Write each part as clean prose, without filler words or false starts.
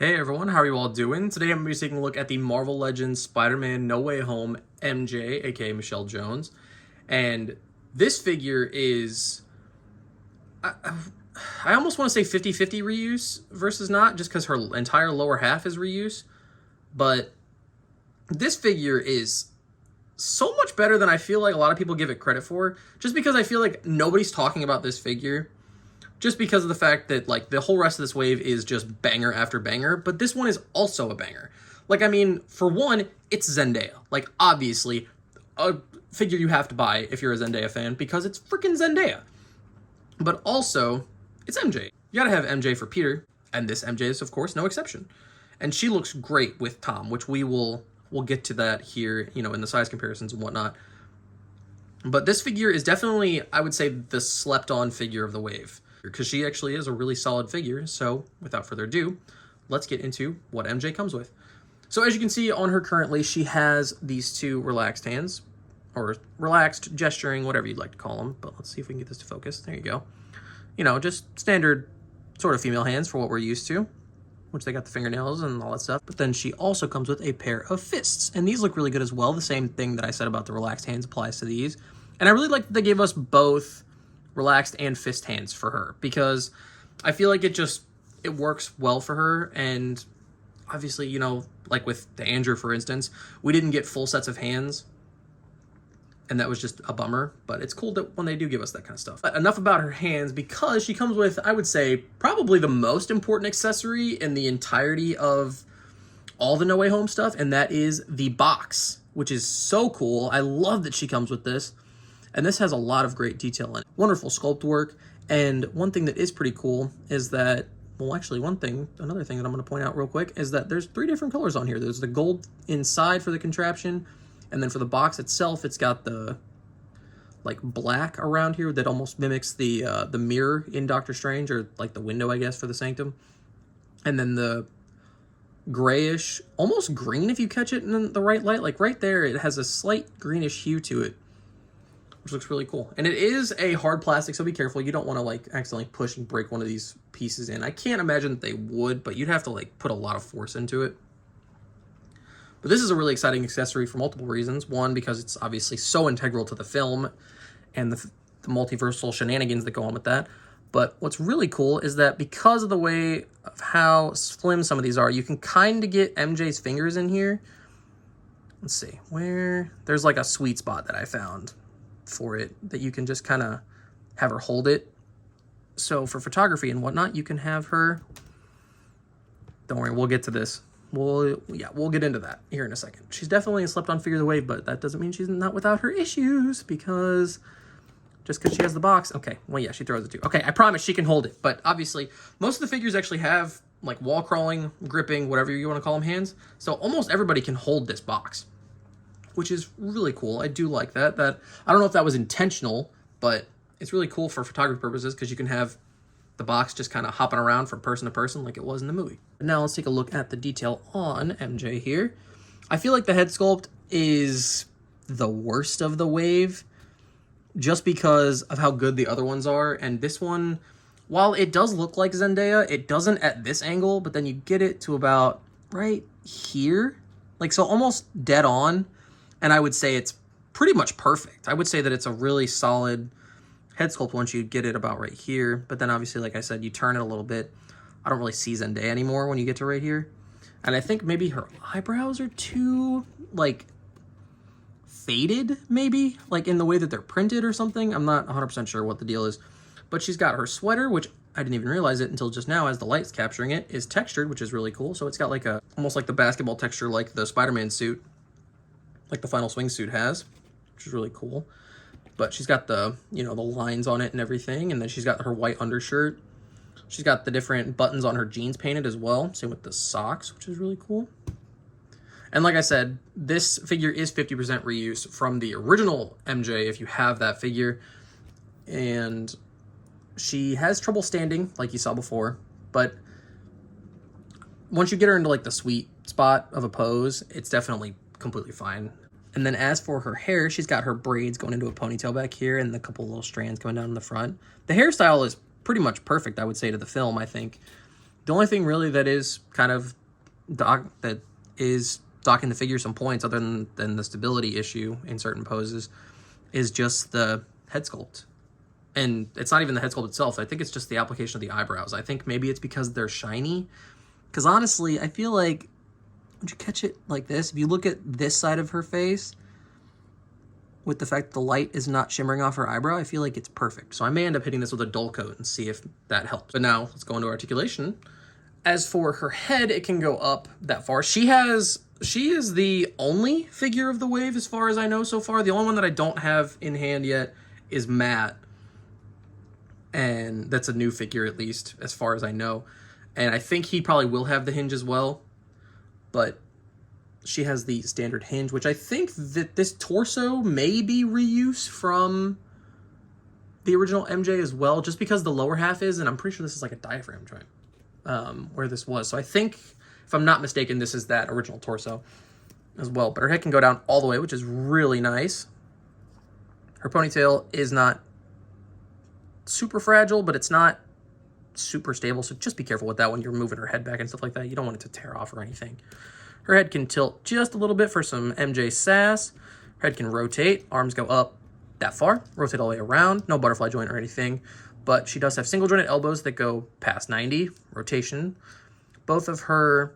Hey everyone, how are you all doing? Today I'm going to be taking a look at the Marvel Legends Spider-Man No Way Home MJ, aka Michelle Jones. And this figure is, I almost want to say 50-50 reuse versus not, just because her entire lower half is reuse. But this figure is so much better than I feel like a lot of people give it credit for, just because I feel like nobody's talking about this figure. Just because of the fact that, like, the whole rest of this wave is just banger after banger, but this one is also a banger. Like, I mean, for one, it's Zendaya. Like, obviously, a figure you have to buy if you're a Zendaya fan, because it's freaking Zendaya. But also, it's MJ. You gotta have MJ for Peter, and this MJ is, of course, no exception. And she looks great with Tom, which we'll get to that here, you know, in the size comparisons and whatnot. But this figure is definitely, I would say, the slept-on figure of the wave, because she actually is a really solid figure. So without further ado, let's get into what MJ comes with. So as you can see on her currently, she has these two relaxed hands, or relaxed gesturing, whatever you'd like to call them. But let's see if we can get this to focus. There you go. You know, just standard sort of female hands for what we're used to, which they got the fingernails and all that stuff. But then she also comes with a pair of fists, and these look really good as well. The same thing that I said about the relaxed hands applies to these. And I really like that they gave us both relaxed and fist hands for her, because I feel like it works well for her. And obviously, you know, like with the Andrew, for instance, we didn't get full sets of hands, and that was just a bummer, but it's cool that when they do give us that kind of stuff. But enough about her hands, because she comes with, I would say, probably the most important accessory in the entirety of all the No Way Home stuff, and that is the box, which is so cool. I love that she comes with this. And this has a lot of great detail in it. Wonderful sculpt work. And one thing that is pretty cool is that, well, actually, another thing that I'm going to point out real quick is that there's 3 different colors on here. There's the gold inside for the contraption, and then for the box itself, it's got the, like, black around here that almost mimics the mirror in Doctor Strange, or like the window, I guess, for the Sanctum. And then the grayish, almost green if you catch it in the right light. Like right there, it has a slight greenish hue to it, which looks really cool. And it is a hard plastic, so be careful. You don't want to, like, accidentally push and break one of these pieces in. I can't imagine that they would, but you'd have to, like, put a lot of force into it. But this is a really exciting accessory for multiple reasons. One, because it's obviously so integral to the film and the multiversal shenanigans that go on with that. But what's really cool is that because of the way of how slim some of these are, you can kind of get MJ's fingers in here. Let's see, where there's like a sweet spot that I found for it that you can just kind of have her hold it. So for photography and whatnot, you can have her, don't worry, we'll get to this. We'll get into that here in a second. She's definitely a slept-on figure of the wave, but that doesn't mean she's not without her issues, because just because she has the box, okay, well, yeah, she throws it too. Okay, I promise she can hold it, but obviously most of the figures actually have like wall crawling, gripping, whatever you want to call them, hands. So almost everybody can hold this box, which is really cool. I do like that. I don't know if that was intentional, but it's really cool for photography purposes, because you can have the box just kind of hopping around from person to person like it was in the movie. Now let's take a look at the detail on MJ here. I feel like the head sculpt is the worst of the wave, just because of how good the other ones are. And this one, while it does look like Zendaya, it doesn't at this angle, but then you get it to about right here. Like, so almost dead on. And I would say it's pretty much perfect. I would say that it's a really solid head sculpt once you get it about right here. But then obviously, like I said, you turn it a little bit. I don't really see Zendaya anymore when you get to right here. And I think maybe her eyebrows are too, like, faded, maybe? Like, in the way that they're printed or something. I'm not 100% sure what the deal is. But she's got her sweater, which I didn't even realize it until just now as the light's capturing it, is textured, which is really cool. So it's got like a, almost like the basketball texture like the Spider-Man suit, like the Final Swing suit has, which is really cool. But she's got the, you know, the lines on it and everything. And then she's got her white undershirt. She's got the different buttons on her jeans painted as well. Same with the socks, which is really cool. And like I said, this figure is 50% reuse from the original MJ, if you have that figure. And she has trouble standing, like you saw before. But once you get her into like the sweet spot of a pose, it's definitely completely fine. And then as for her hair, she's got her braids going into a ponytail back here and a couple little strands coming down in the front. The hairstyle is pretty much perfect, I would say, to the film, I think. The only thing really that is kind of docking the figure some points, other than the stability issue in certain poses, is just the head sculpt. And it's not even the head sculpt itself. I think it's just the application of the eyebrows. I think maybe it's because they're shiny. Because honestly, I feel like, would you catch it like this? If you look at this side of her face, with the fact that the light is not shimmering off her eyebrow, I feel like it's perfect. So I may end up hitting this with a dull coat and see if that helps. But now, let's go into articulation. As for her head, it can go up that far. She is the only figure of the wave as far as I know so far. The only one that I don't have in hand yet is Matt. And that's a new figure, at least, as far as I know. And I think he probably will have the hinge as well. But she has the standard hinge, which I think that this torso may be reuse from the original MJ as well, just because the lower half is, and I'm pretty sure this is like a diaphragm joint, where this was. So I think, if I'm not mistaken, this is that original torso as well. But her head can go down all the way, which is really nice. Her ponytail is not super fragile, but it's not super stable, so just be careful with that when you're moving her head back and stuff like that. You don't want it to tear off or anything. Her head can tilt just a little bit for some MJ sass. Her head can rotate. Arms go up that far. Rotate all the way around. No butterfly joint or anything. But she does have single jointed elbows that go past 90. Rotation. Both of her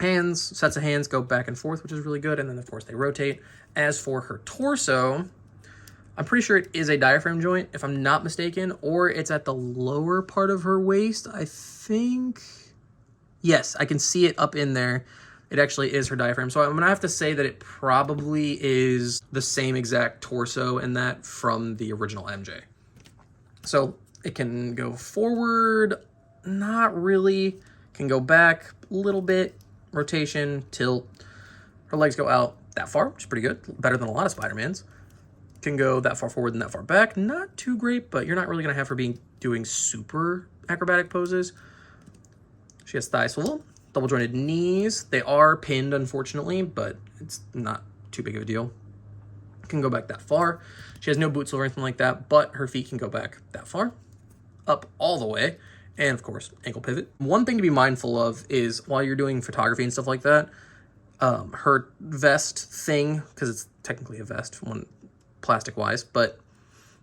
hands, sets of hands, go back and forth, which is really good. And then, of course, they rotate. As for her torso, I'm pretty sure it is a diaphragm joint, if I'm not mistaken. Or it's at the lower part of her waist, I think. Yes, I can see it up in there. It actually is her diaphragm. So I'm going to have to say that it probably is the same exact torso in that from the original MJ. So it can go forward, not really. Can go back a little bit. Rotation, tilt. Her legs go out that far, which is pretty good. Better than a lot of Spider-Mans. Can go that far forward and that far back. Not too great, but you're not really going to have her doing super acrobatic poses. She has thigh swivel. Double jointed knees. They are pinned, unfortunately, but it's not too big of a deal. Can go back that far. She has no boots or anything like that, but her feet can go back that far. Up all the way. And, of course, ankle pivot. One thing to be mindful of is while you're doing photography and stuff like that, her vest thing, because it's technically a vest, one plastic-wise, but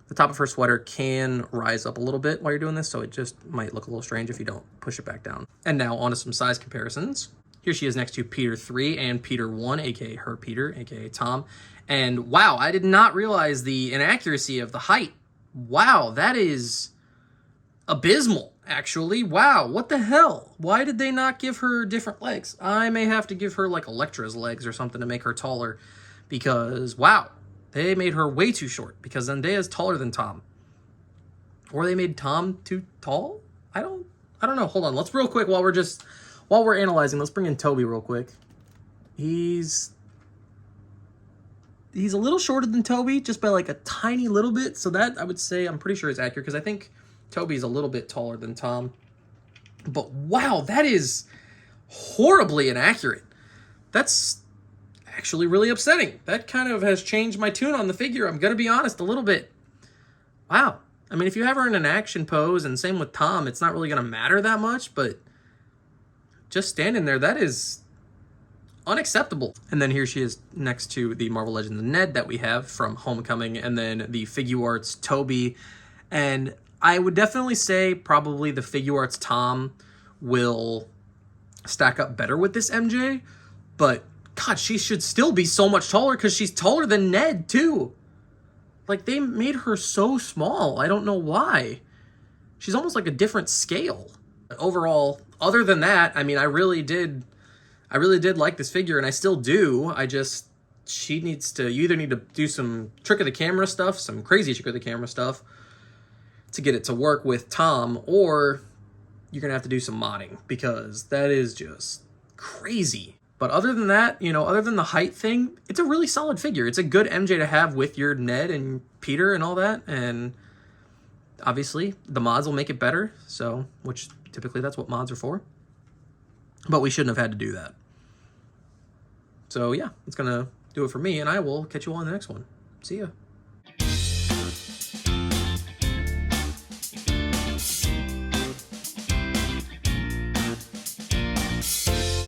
the top of her sweater can rise up a little bit while you're doing this, so it just might look a little strange if you don't push it back down. And now on to some size comparisons. Here she is next to Peter 3 and Peter 1, aka her Peter, aka Tom. And wow, I did not realize the inaccuracy of the height. Wow, that is abysmal, actually. Wow, what the hell? Why did they not give her different legs? I may have to give her like Elektra's legs or something to make her taller, because wow. They made her way too short, because Zendaya is taller than Tom. Or they made Tom too tall? I don't know. Hold on. Let's real quick while we're analyzing, let's bring in Toby real quick. He's a little shorter than Toby, just by like a tiny little bit. So that, I would say, I'm pretty sure is accurate, because I think Toby's a little bit taller than Tom. But wow, that is horribly inaccurate. That's actually really upsetting. That kind of has changed my tune on the figure, I'm gonna be honest, a little bit. Wow. I mean, if you have her in an action pose, and same with Tom, it's not really gonna matter that much, but just standing there, that is unacceptable. And then here she is next to the Marvel Legends Ned that we have from Homecoming, and then the Figuarts Toby. And I would definitely say probably the Figuarts Tom will stack up better with this MJ, but God, she should still be so much taller, because she's taller than Ned, too. Like, they made her so small. I don't know why. She's almost like a different scale. Overall, other than that, I mean, I really did like this figure, and I still do. You either need to do some trick of the camera stuff, some crazy trick of the camera stuff, to get it to work with Tom, or you're going to have to do some modding, because that is just crazy. But other than that, other than the height thing, it's a really solid figure. It's a good MJ to have with your Ned and Peter and all that. And obviously, the mods will make it better. So, which typically that's what mods are for. But we shouldn't have had to do that. So yeah, it's going to do it for me. And I will catch you all in the next one. See ya.